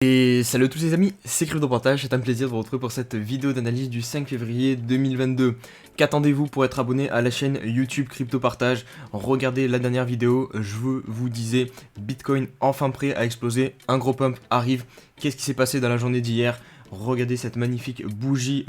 Et salut à tous les amis, c'est CryptoPartage, c'est un plaisir de vous retrouver pour cette vidéo d'analyse du 5 février 2022. Qu'attendez-vous pour être abonné à la chaîne YouTube CryptoPartage? Regardez la dernière vidéo, je vous disais Bitcoin enfin prêt à exploser, un gros pump arrive. Qu'est-ce qui s'est passé dans la journée d'hier? Regardez cette magnifique bougie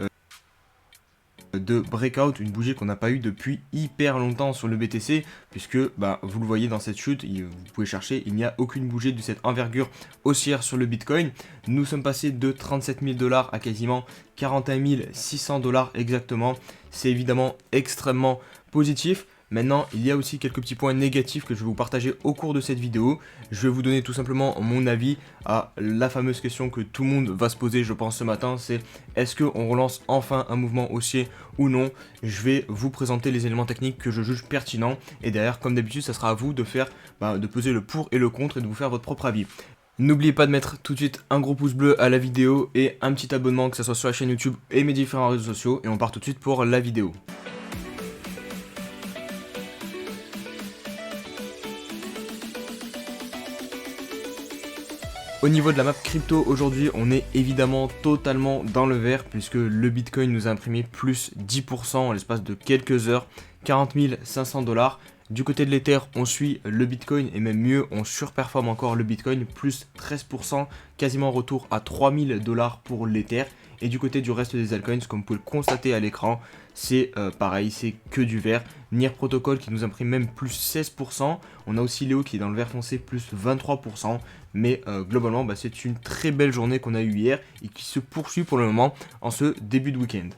de breakout, une bougie qu'on n'a pas eu depuis hyper longtemps sur le BTC, puisque vous le voyez dans cette chute, vous pouvez chercher, il n'y a aucune bougie de cette envergure haussière sur le Bitcoin. Nous sommes passés de 37 000 $ à quasiment 41 600 $ exactement. C'est évidemment extrêmement positif. Maintenant, il y a aussi quelques petits points négatifs que je vais vous partager au cours de cette vidéo. Je vais vous donner tout simplement mon avis à la fameuse question que tout le monde va se poser, je pense, ce matin, c'est est-ce qu'on relance enfin un mouvement haussier ou non? Je vais vous présenter les éléments techniques que je juge pertinents et derrière, comme d'habitude, ça sera à vous de faire, de peser le pour et le contre et de vous faire votre propre avis. N'oubliez pas de mettre tout de suite un gros pouce bleu à la vidéo et un petit abonnement, que ce soit sur la chaîne YouTube et mes différents réseaux sociaux. Et on part tout de suite pour la vidéo. Au niveau de la map crypto, aujourd'hui, on est évidemment totalement dans le vert puisque le Bitcoin nous a imprimé plus 10% en l'espace de quelques heures, 40 500 $. Du côté de l'Ether, on suit le Bitcoin et même mieux, on surperforme encore le Bitcoin, plus 13%, quasiment retour à 3000 $ pour l'Ether. Et du côté du reste des altcoins, comme vous pouvez le constater à l'écran, c'est pareil, c'est que du vert. Near Protocol qui nous imprime même plus 16%. On a aussi Léo qui est dans le vert foncé, plus 23%. Mais globalement, c'est une très belle journée qu'on a eue hier et qui se poursuit pour le moment en ce début de week-end.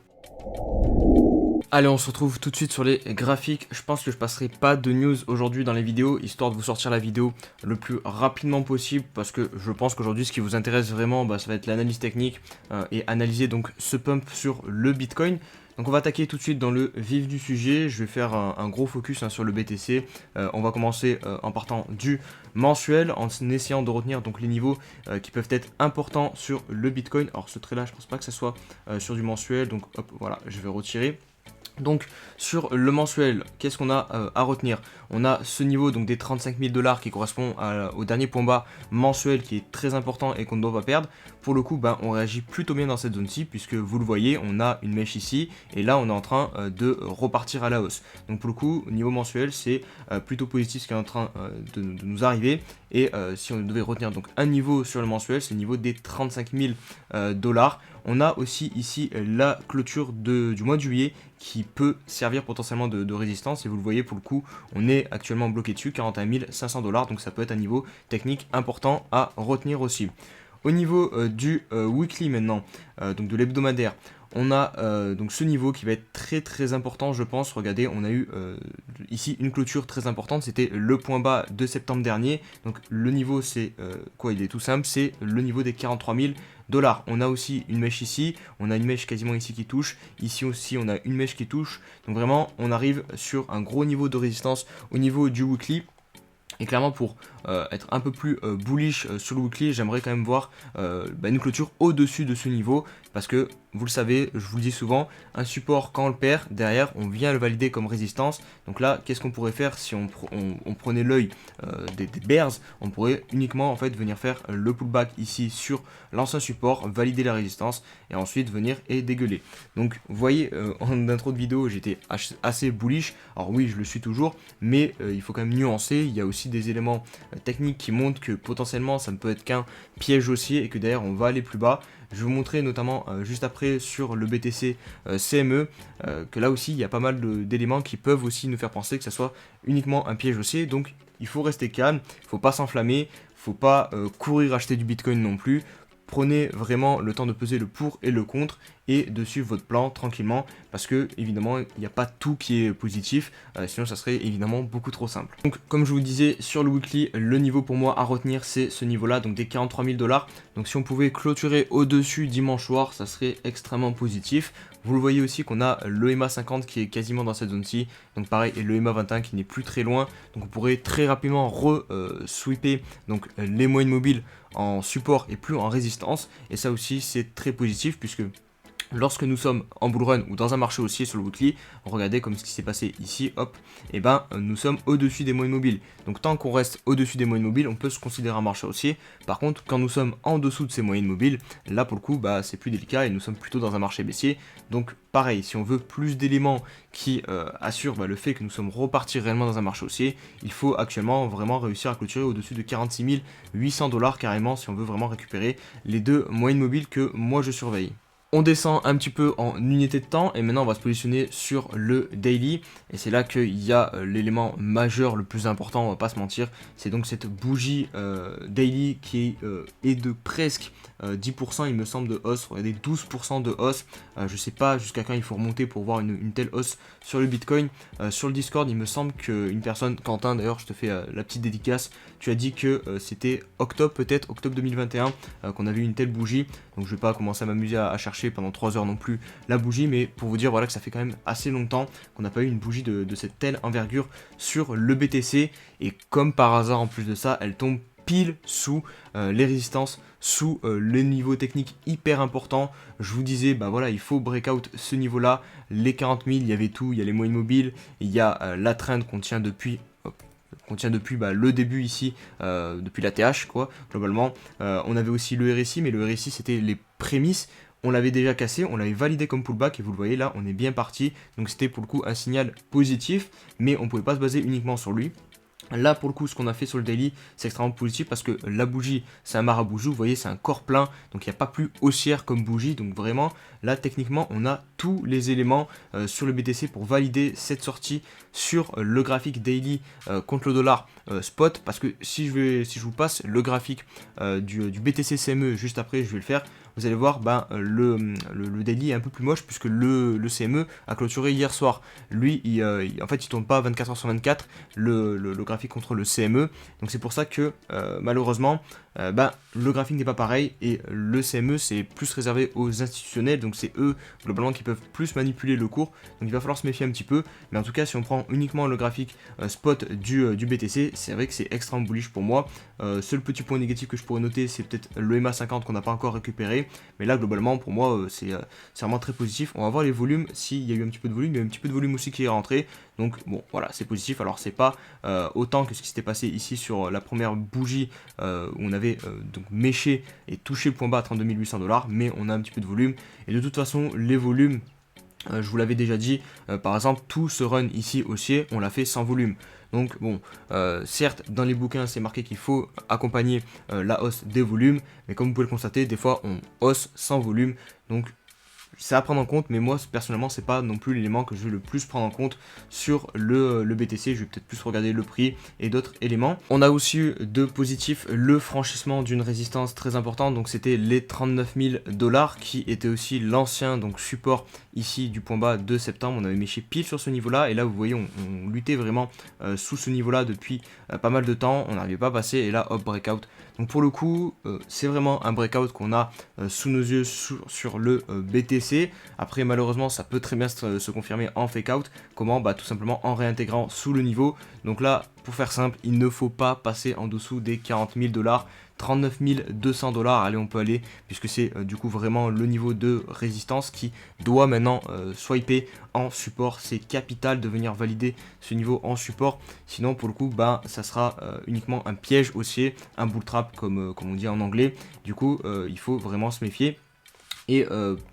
Allez, on se retrouve tout de suite sur les graphiques. Je pense que je passerai pas de news aujourd'hui dans les vidéos, histoire de vous sortir la vidéo le plus rapidement possible, parce que je pense qu'aujourd'hui, ce qui vous intéresse vraiment, ça va être l'analyse technique et analyser donc ce pump sur le Bitcoin. Donc on va attaquer tout de suite dans le vif du sujet. Je vais faire un gros focus sur le BTC. On va commencer en partant du mensuel, en essayant de retenir donc les niveaux qui peuvent être importants sur le Bitcoin. Alors ce trait là, je pense pas que ça soit sur du mensuel, donc hop, voilà, je vais retirer. Donc sur le mensuel, qu'est-ce qu'on a à retenir? On a ce niveau donc des 35 000 $ qui correspond au dernier point bas mensuel qui est très important et qu'on ne doit pas perdre. Pour le coup, on réagit plutôt bien dans cette zone-ci puisque vous le voyez, on a une mèche ici et là on est en train de repartir à la hausse. Donc pour le coup, au niveau mensuel, c'est plutôt positif ce qui est en train de nous arriver. Et si on devait retenir donc un niveau sur le mensuel, c'est le niveau des 35 000 $. On a aussi ici la clôture du mois de juillet qui peut servir potentiellement de résistance. Et vous le voyez, pour le coup, on est actuellement bloqué dessus, 41 500 $. Donc ça peut être un niveau technique important à retenir aussi. Au niveau du weekly maintenant, donc de l'hebdomadaire, on a donc ce niveau qui va être très très important, je pense. Regardez, on a eu ici une clôture très importante, c'était le point bas de septembre dernier. Donc le niveau c'est quoi? Il est tout simple, c'est le niveau des 43 000 $. On a aussi une mèche ici, on a une mèche quasiment ici qui touche, ici aussi on a une mèche qui touche. Donc vraiment on arrive sur un gros niveau de résistance au niveau du weekly. Et clairement pour être un peu plus bullish sur le weekly, j'aimerais quand même voir une clôture au-dessus de ce niveau. Parce que vous le savez, je vous le dis souvent, un support quand on le perd, derrière on vient le valider comme résistance. Donc là, qu'est-ce qu'on pourrait faire si on prenait l'œil des bears? On pourrait uniquement en fait venir faire le pullback ici sur l'ancien support, valider la résistance et ensuite venir et dégueuler. Donc vous voyez, en intro de vidéo j'étais assez bullish. Alors oui, je le suis toujours, mais il faut quand même nuancer. Il y a aussi des éléments techniques qui montrent que potentiellement ça ne peut être qu'un piège haussier et que derrière on va aller plus bas. Je vais vous montrer notamment juste après sur le BTC CME que là aussi il y a pas mal d'éléments qui peuvent aussi nous faire penser que ça soit uniquement un piège haussier. Donc il faut rester calme, il ne faut pas s'enflammer, il ne faut pas courir acheter du Bitcoin non plus. Prenez vraiment le temps de peser le pour et le contre et de suivre votre plan tranquillement parce que évidemment il n'y a pas tout qui est positif, sinon ça serait évidemment beaucoup trop simple. Donc comme je vous disais sur le weekly, le niveau pour moi à retenir c'est ce niveau là, donc des 43 000 $. Donc si on pouvait clôturer au-dessus dimanche soir, ça serait extrêmement positif. Vous le voyez aussi qu'on a le EMA 50 qui est quasiment dans cette zone-ci, donc pareil, et le EMA 21 qui n'est plus très loin, donc on pourrait très rapidement re-sweeper donc les moyennes mobiles en support et plus en résistance, et ça aussi c'est très positif puisque Lorsque nous sommes en bull run ou dans un marché haussier sur le weekly, regardez comme ce qui s'est passé ici, hop, et ben nous sommes au-dessus des moyennes mobiles. Donc tant qu'on reste au-dessus des moyennes mobiles, on peut se considérer un marché haussier. Par contre, quand nous sommes en dessous de ces moyennes mobiles, là pour le coup, bah, c'est plus délicat et nous sommes plutôt dans un marché baissier. Donc pareil, si on veut plus d'éléments qui assurent le fait que nous sommes repartis réellement dans un marché haussier, il faut actuellement vraiment réussir à clôturer au-dessus de 46 800 $ carrément si on veut vraiment récupérer les deux moyennes mobiles que moi je surveille. On descend un petit peu en unité de temps et maintenant on va se positionner sur le daily et c'est là qu'il y a l'élément majeur le plus important, on va pas se mentir, c'est donc cette bougie daily qui est de presque 10% il me semble de hausse, regardez 12% de hausse, je sais pas jusqu'à quand il faut remonter pour voir une telle hausse sur le Bitcoin. Sur le Discord il me semble qu'une personne, Quentin d'ailleurs je te fais la petite dédicace, tu as dit que c'était octobre peut-être, octobre 2021 qu'on avait eu une telle bougie, donc je vais pas commencer à m'amuser à chercher pendant 3 heures non plus la bougie, mais pour vous dire voilà que ça fait quand même assez longtemps qu'on n'a pas eu une bougie de cette telle envergure sur le BTC, et comme par hasard en plus de ça elle tombe pile sous les résistances, sous les niveaux techniques hyper importants. Je vous disais bah voilà il faut breakout ce niveau là, les 40 000 il y avait tout, il y a les moyennes mobiles, il y a la trend qu'on tient depuis le début ici, depuis la TH quoi, globalement. On avait aussi le RSI, mais le RSI c'était les prémices, on l'avait déjà cassé, on l'avait validé comme pullback et vous le voyez là, on est bien parti, donc c'était pour le coup un signal positif, mais on ne pouvait pas se baser uniquement sur lui. Là pour le coup ce qu'on a fait sur le daily c'est extrêmement positif parce que la bougie c'est un maraboujou, vous voyez c'est un corps plein, donc il n'y a pas plus haussière comme bougie, donc vraiment là techniquement on a tous les éléments sur le BTC pour valider cette sortie sur le graphique daily contre le dollar spot, parce que si je vous passe le graphique du BTC CME juste après, je vais le faire, vous allez voir le daily est un peu plus moche puisque le CME a clôturé hier soir. Lui en fait il tourne pas 24 heures sur 24 le graphique contre le CME, donc c'est pour ça que malheureusement le graphique n'est pas pareil et le CME c'est plus réservé aux institutionnels, donc c'est eux globalement qui peuvent plus manipuler le cours, donc il va falloir se méfier un petit peu, mais en tout cas si on prend uniquement le graphique spot du BTC, c'est vrai que c'est extrêmement bullish pour moi. Seul petit point négatif que je pourrais noter c'est peut-être le MA50 qu'on n'a pas encore récupéré, mais là globalement pour moi c'est vraiment très positif. On va voir les volumes, s'il y a eu un petit peu de volume, il y a eu un petit peu de volume aussi qui est rentré, donc bon voilà c'est positif. Alors c'est pas autant que ce qui s'était passé ici sur la première bougie où on avait donc méché et touché le point bas à 32 800 $, mais on a un petit peu de volume, et de toute façon les volumes je vous l'avais déjà dit, par exemple tout ce run ici haussier on l'a fait sans volume. Donc bon, certes dans les bouquins c'est marqué qu'il faut accompagner la hausse des volumes, mais comme vous pouvez le constater, des fois on hausse sans volume, donc c'est à prendre en compte, mais moi personnellement c'est pas non plus l'élément que je vais le plus prendre en compte sur le BTC. Je vais peut-être plus regarder le prix et d'autres éléments. On a aussi eu de positif le franchissement d'une résistance très importante, donc c'était les 39 000 $ qui était aussi l'ancien donc support ici du point bas de septembre. On avait méché pile sur ce niveau là, et là vous voyez on luttait vraiment sous ce niveau là depuis pas mal de temps, on n'arrivait pas à passer, et là hop breakout. Donc pour le coup c'est vraiment un breakout qu'on a sous nos yeux sur le BTC. Après malheureusement ça peut très bien se confirmer en fake out. Comment? Tout simplement en réintégrant sous le niveau. Donc là pour faire simple, il ne faut pas passer en dessous des 40 000 $, 39 200 $, allez on peut aller, puisque c'est du coup vraiment le niveau de résistance qui doit maintenant swiper en support. C'est capital de venir valider ce niveau en support, sinon pour le coup ça sera uniquement un piège haussier, un bull trap comme on dit en anglais. Du coup il faut vraiment se méfier. Et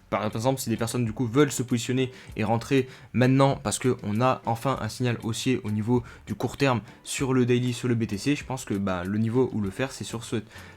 par exemple si des personnes du coup veulent se positionner et rentrer maintenant parce qu'on a enfin un signal haussier au niveau du court terme sur le daily, sur le BTC, je pense que le niveau où le faire c'est sur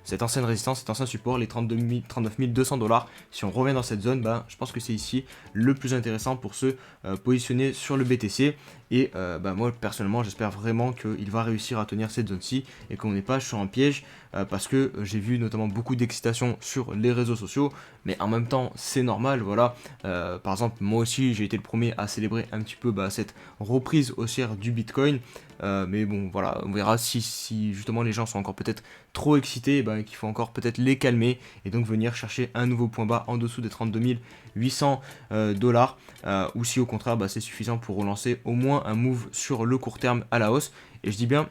cette ancienne résistance, cet ancien support, les 39 200 $. Si on revient dans cette zone, je pense que c'est ici le plus intéressant pour se positionner sur le BTC. Et moi personnellement j'espère vraiment qu'il va réussir à tenir cette zone-ci et qu'on n'est pas sur un piège, parce que j'ai vu notamment beaucoup d'excitation sur les réseaux sociaux, mais en même temps c'est normal, voilà. Par exemple moi aussi j'ai été le premier à célébrer un petit peu cette reprise haussière du Bitcoin, mais bon voilà, on verra si justement les gens sont encore peut-être trop excités, qu'il faut encore peut-être les calmer et donc venir chercher un nouveau point bas en dessous des 32 800 $, ou si au contraire c'est suffisant pour relancer au moins un move sur le court terme à la hausse. Et je dis bien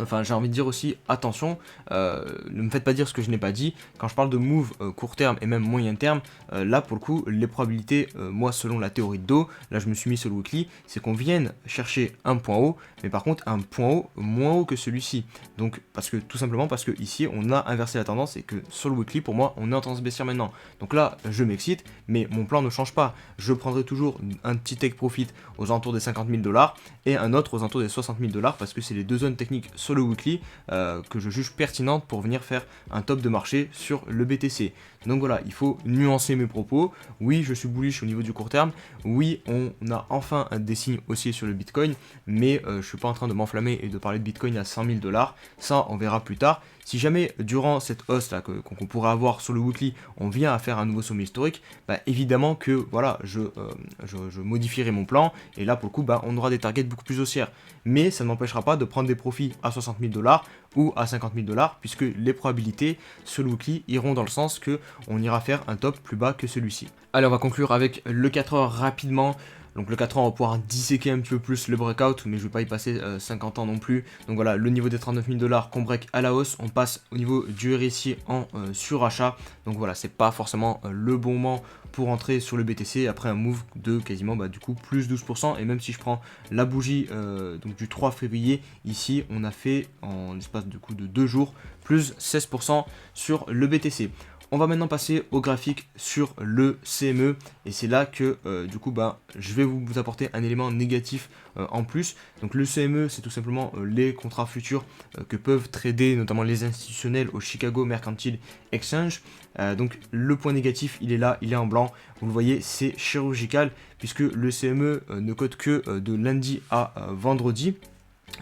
Enfin, j'ai envie de dire aussi, attention, ne me faites pas dire ce que je n'ai pas dit. Quand je parle de move court terme et même moyen terme, là pour le coup, les probabilités, moi selon la théorie de dos, là je me suis mis sur le weekly, c'est qu'on vienne chercher un point haut, mais par contre un point haut moins haut que celui-ci. Donc, tout simplement parce que ici on a inversé la tendance et que sur le weekly, pour moi, on est en tendance baissière maintenant. Donc là, je m'excite, mais mon plan ne change pas. Je prendrai toujours un petit take profit aux alentours des 50 000 $ et un autre aux alentours des 60 000 $ parce que c'est les deux zones techniques sur le weekly que je juge pertinentes pour venir faire un top de marché sur le BTC. Donc voilà, il faut nuancer mes propos. Oui, je suis bullish au niveau du court terme. Oui, on a enfin des signes haussiers sur le Bitcoin, mais je suis pas en train de m'enflammer et de parler de Bitcoin à 100 000 $. Ça, on verra plus tard. Si jamais durant cette hausse là qu'on pourrait avoir sur le weekly, on vient à faire un nouveau sommet historique, bah, évidemment que voilà, je modifierai mon plan et là pour le coup, bah, on aura des targets beaucoup plus haussières. Mais ça ne m'empêchera pas de prendre des profits à 60 000 $ ou à 50 000 $ puisque les probabilités sur le weekly iront dans le sens que on ira faire un top plus bas que celui-ci. Allez, on va conclure avec le 4 heures rapidement. Donc le 4 ans, on va pouvoir disséquer un petit peu plus le breakout, mais je ne vais pas y passer 50 ans non plus. Donc voilà, le niveau des 39 000 $ qu'on break à la hausse, on passe au niveau du RSI en surachat. Donc voilà, c'est pas forcément le bon moment pour entrer sur le BTC après un move de quasiment du coup plus 12%. Et même si je prends la bougie donc du 3 février, ici on a fait en l'espace du coup de 2 jours plus 16% sur le BTC. On va maintenant passer au graphique sur le CME et c'est là que du coup je vais vous apporter un élément négatif en plus. Donc le CME, c'est tout simplement les contrats futurs que peuvent trader notamment les institutionnels au Chicago Mercantile Exchange. Donc le point négatif, il est là, il est en blanc. Vous le voyez, c'est chirurgical puisque le CME ne cote que de lundi à vendredi.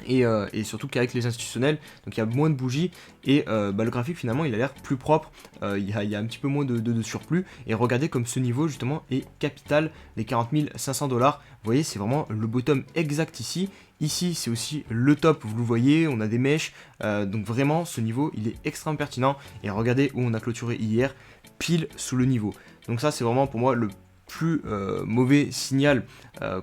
Et surtout qu'avec les institutionnels, donc il y a moins de bougies et le graphique finalement il a l'air plus propre, il y a un petit peu moins de surplus et regardez comme ce niveau justement est capital, les 40 500 $. Vous voyez, c'est vraiment le bottom exact ici. Ici c'est aussi le top, vous le voyez, on a des mèches, donc vraiment ce niveau il est extrêmement pertinent et regardez où on a clôturé hier, pile sous le niveau. Donc ça c'est vraiment pour moi le plus mauvais signal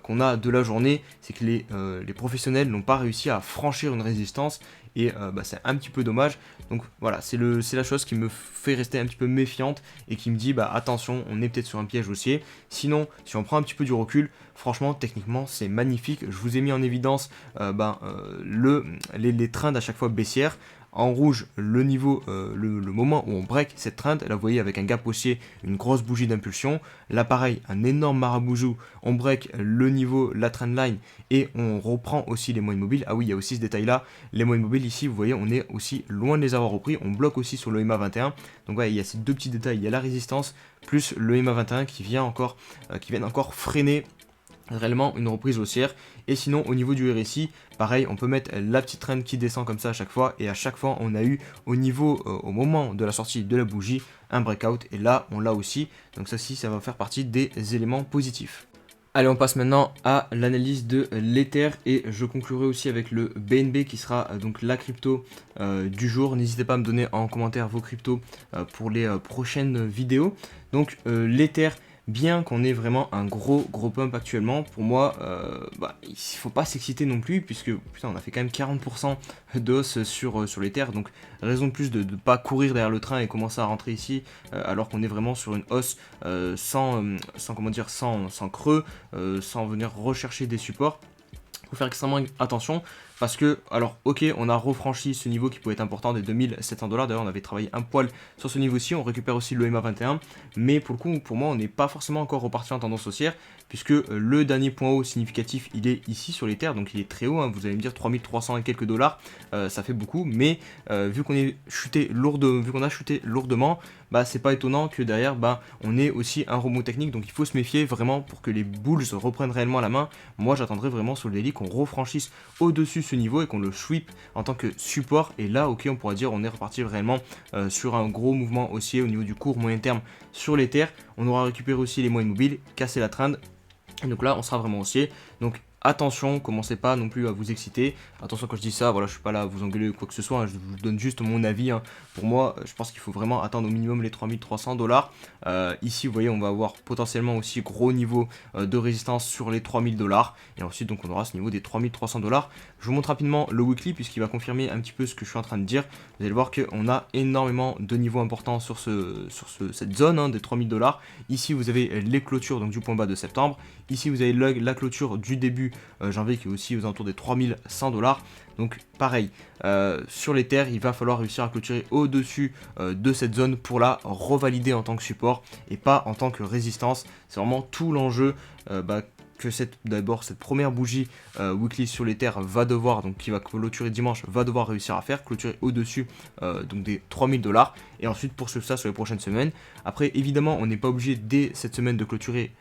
qu'on a de la journée, c'est que les professionnels n'ont pas réussi à franchir une résistance et c'est un petit peu dommage. Donc voilà, c'est la chose qui me fait rester un petit peu méfiante et qui me dit attention, on est peut-être sur un piège haussier. Sinon, si on prend un petit peu du recul, franchement, techniquement, c'est magnifique. Je vous ai mis en évidence les trends à chaque fois baissières. En rouge, le niveau, le moment où on break cette trend, là vous voyez avec un gap haussier, une grosse bougie d'impulsion. Là pareil, un énorme maraboujou, on break le niveau, la trendline et on reprend aussi les moyennes mobiles. Ah oui, il y a aussi ce détail là, les moyennes mobiles ici, vous voyez, on est aussi loin de les avoir repris. On bloque aussi sur le EMA 21. Donc ouais, il y a ces deux petits détails, il y a la résistance plus le EMA 21 qui viennent encore freiner réellement une reprise haussière. Et sinon au niveau du RSI, pareil, on peut mettre la petite trend qui descend comme ça à chaque fois, et à chaque fois on a eu au niveau, au moment de la sortie de la bougie, un breakout, et là on l'a aussi, donc ça va faire partie des éléments positifs. Allez, on passe maintenant à l'analyse de l'Ether et je conclurai aussi avec le BNB qui sera donc la crypto du jour. N'hésitez pas à me donner en commentaire vos cryptos pour les prochaines vidéos. Donc l'Ether, bien qu'on ait vraiment un gros pump actuellement, pour moi, il ne faut pas s'exciter non plus, puisque putain, on a fait quand même 40% de hausse sur l'Ether, donc raison de plus de ne pas courir derrière le train et commencer à rentrer ici, alors qu'on est vraiment sur une hausse sans creux, sans venir rechercher des supports. Il faut faire extrêmement attention parce que, alors ok, on a refranchi ce niveau qui pouvait être important des 2700 $, d'ailleurs on avait travaillé un poil sur ce niveau-ci, on récupère aussi le EMA 21, mais pour le coup, pour moi, on n'est pas forcément encore reparti en tendance haussière, puisque le dernier point haut significatif, il est ici sur l'Ether, donc il est très haut, hein, vous allez me dire 3300 et quelques dollars, ça fait beaucoup, mais vu qu'on a chuté lourdement, c'est pas étonnant que derrière, on ait aussi un rebond technique, donc il faut se méfier vraiment pour que les bulls reprennent réellement la main. Moi, j'attendrai vraiment sur le daily qu'on refranchisse au-dessus ce niveau et qu'on le sweep en tant que support, et là, ok, on pourra dire on est reparti réellement sur un gros mouvement haussier au niveau du court moyen terme sur l'Ether. On aura récupéré aussi les moyennes mobiles, casser la trend. Et donc là, on sera vraiment haussier. Donc attention, commencez pas non plus à vous exciter. Attention quand je dis ça, voilà, je suis pas là à vous engueuler ou quoi que ce soit, hein, je vous donne juste mon avis. Hein. Pour moi, je pense qu'il faut vraiment atteindre au minimum les 3300 $. Ici, vous voyez, on va avoir potentiellement aussi gros niveau de résistance sur les 3000 $. Et ensuite, donc, on aura ce niveau des 3300 $. Je vous montre rapidement le weekly puisqu'il va confirmer un petit peu ce que je suis en train de dire. Vous allez voir qu'on a énormément de niveaux importants sur cette zone hein, des 3000 $. Ici, vous avez les clôtures donc, du point bas de septembre. Ici, vous avez la clôture du début janvier qui est aussi aux alentours des 3100 $. Donc pareil, sur les terres, il va falloir réussir à clôturer au-dessus de cette zone pour la revalider en tant que support et pas en tant que résistance. C'est vraiment tout l'enjeu que d'abord cette première bougie weekly sur les terres va devoir, donc qui va clôturer dimanche, va devoir réussir à faire, clôturer au-dessus donc des 3000 $. Et ensuite poursuivre ça sur les prochaines semaines. Après évidemment on n'est pas obligé dès cette semaine de clôturer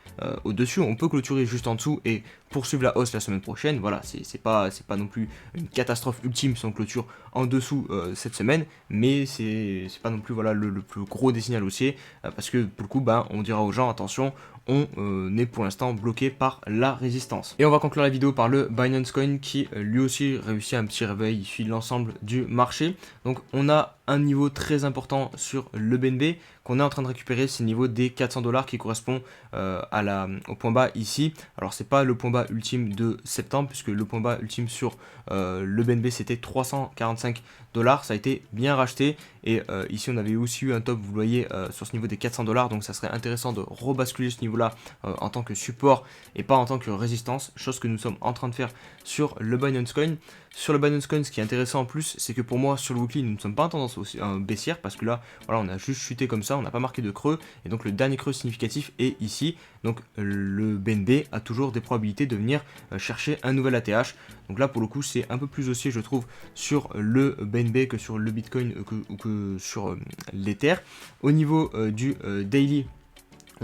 au-dessus, on peut clôturer juste en dessous et poursuivre la hausse la semaine prochaine. Voilà, c'est pas non plus une catastrophe ultime si on clôture en dessous cette semaine, mais c'est pas non plus voilà le plus gros des signaux haussiers parce que pour le coup on dira aux gens attention, on est pour l'instant bloqué par la résistance. Et on va conclure la vidéo par le Binance Coin qui lui aussi réussit un petit réveil, il suit l'ensemble du marché. Donc on a un niveau très important sur le BNB qu'on est en train de récupérer, c'est le niveau des 400 $ qui correspond au point bas ici. Alors c'est pas le point bas ultime de septembre puisque le point bas ultime sur le BNB c'était 345 $, ça a été bien racheté et ici on avait aussi eu un top, vous le voyez, sur ce niveau des 400 $, donc ça serait intéressant de rebasculer ce niveau là en tant que support et pas en tant que résistance, chose que nous sommes en train de faire sur le Binance Coin. Sur le Binance Coin, ce qui est intéressant en plus, c'est que pour moi sur le weekly nous ne sommes pas en tendance baissière parce que là voilà, on a juste chuté comme ça, on n'a pas marqué de creux et donc le dernier creux significatif est ici. Donc le BNB a toujours des probabilités de venir chercher un nouvel ATH. Donc là pour le coup c'est un peu plus haussier je trouve sur le BNB que sur le Bitcoin ou que sur l'Ether. Au niveau du daily,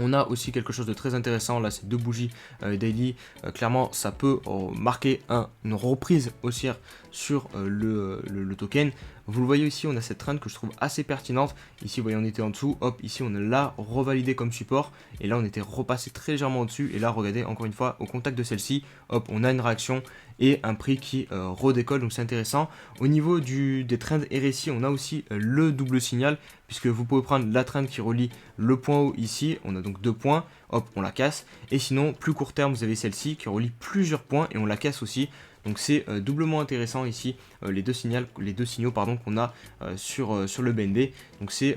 on a aussi quelque chose de très intéressant, là ces deux bougies daily, clairement ça peut marquer une reprise haussière sur le token. Vous le voyez ici, on a cette trend que je trouve assez pertinente. Ici, vous voyez, on était en dessous. Hop, ici, on l'a revalidé comme support. Et là, on était repassé très légèrement au-dessus. Et là, regardez, encore une fois, au contact de celle-ci, hop, on a une réaction et un prix qui redécolle. Donc, c'est intéressant. Au niveau des trends RSI, on a aussi le double signal. Puisque vous pouvez prendre la trend qui relie le point haut ici. On a donc 2 points. Hop, on la casse. Et sinon, plus court terme, vous avez celle-ci qui relie plusieurs points et on la casse aussi. Donc c'est doublement intéressant ici les deux signaux qu'on a sur le BNB. Donc c'est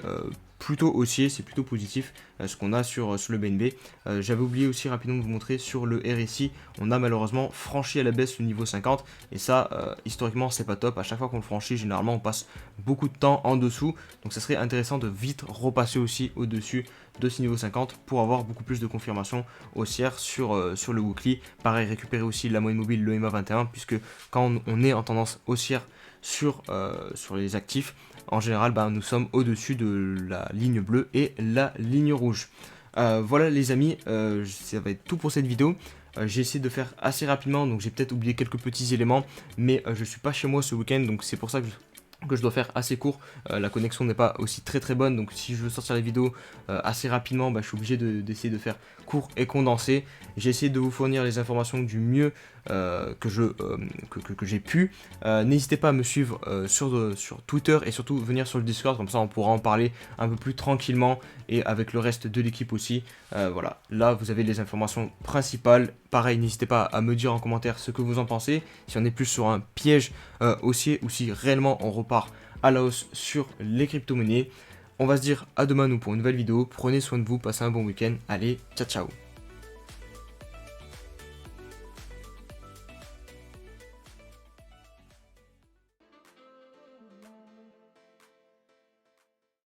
plutôt haussier, c'est plutôt positif ce qu'on a sur le BNB. J'avais oublié aussi rapidement de vous montrer sur le RSI, on a malheureusement franchi à la baisse le niveau 50 et ça historiquement c'est pas top. À chaque fois qu'on le franchit, généralement on passe beaucoup de temps en dessous, donc ça serait intéressant de vite repasser aussi au dessus de ce niveau 50 pour avoir beaucoup plus de confirmation haussière sur le weekly. Pareil, récupérer aussi la moyenne mobile, le MA 21, puisque quand on est en tendance haussière sur les actifs, en général nous sommes au-dessus de la ligne bleue et la ligne rouge. Voilà les amis, ça va être tout pour cette vidéo. J'ai essayé de faire assez rapidement, donc j'ai peut-être oublié quelques petits éléments, mais je suis pas chez moi ce week-end, donc c'est pour ça que je dois faire assez court. La connexion n'est pas aussi très bonne, donc si je veux sortir la vidéo assez rapidement, je suis obligé d'essayer de faire court et condensé. J'ai essayé de vous fournir les informations du mieux que j'ai pu. N'hésitez pas à me suivre sur Twitter et surtout venir sur le Discord, comme ça on pourra en parler un peu plus tranquillement et avec le reste de l'équipe aussi. Voilà, là vous avez les informations principales. Pareil, n'hésitez pas à me dire en commentaire ce que vous en pensez, si on est plus sur un piège haussier ou si réellement on repart à la hausse sur les crypto-monnaies. On va se dire à demain nous pour une nouvelle vidéo. Prenez soin de vous, passez un bon week-end. Allez, ciao ciao.